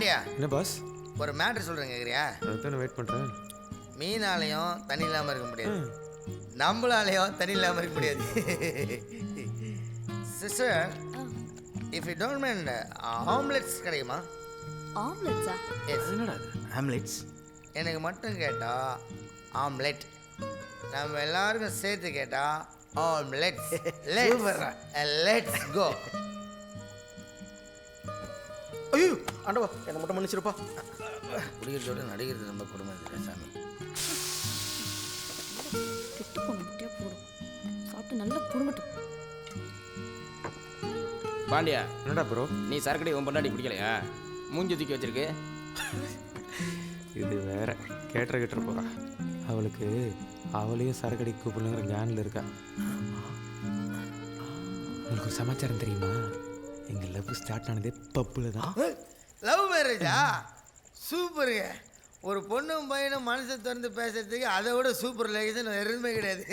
பாண்டியா, என்ன பாஸ்? ஒரு மேட்ரு சொல்கிறேன் கேட்குறியா? அதுதான் வெயிட் பண்ணுறேன். மீனாலையும் தண்ணி இல்லாமல் இருக்க முடியாது, நம்மளாலையும் தண்ணி இல்லாமல் இருக்க முடியாது. Sister, if you don't mind, omelettes கிடைக்குமா? ஆம்லெட்ஸா? எஸ். என்னடா அது ஆம்லெட்ஸ்? எனக்கு மட்டும் கேட்டா ஆம்லெட், நம்ம எல்லாருக்கும் சேர்த்து கேட்டா ஆம்லெட்ஸ். Let's go. ஐயோ ஆண்டவா என்ன மட்டும் மன்னிச்சிருப்பா. குடிக்கிறதோட நடிக்கிறது ரொம்ப கொடுமை இல்லை சாமி. கெட்டு போன முட்டையா போடும். சாப்பிட்டு நல்லா புடுங்கட்டும். பாண்டியா, என்னடா ப்ரோ? நீ சரக்கடி உன் பொண்டாட்டி பிடிக்கலையா? மூஞ்சி தூக்கி வச்சிருக்கு. இது வேற கேட்டுற போறா. அவளுக்கு அவளையும் சரக்கடி கூப்பிடணுங்கிற கேனில் இருக்கா. உங்களுக்கு ஒரு சமாச்சாரம் தெரியுமா? எங்கள் லவ் ஸ்டார்ட் ஆனதே பப்பில் தான். லவ் மேரேஜா? சூப்பருங்க. ஒரு பொண்ணும் பையனும் மனசை திறந்து பேசுறதுக்கு அதை விட சூப்பர் லைஃப் எதுவுமே கிடையாது.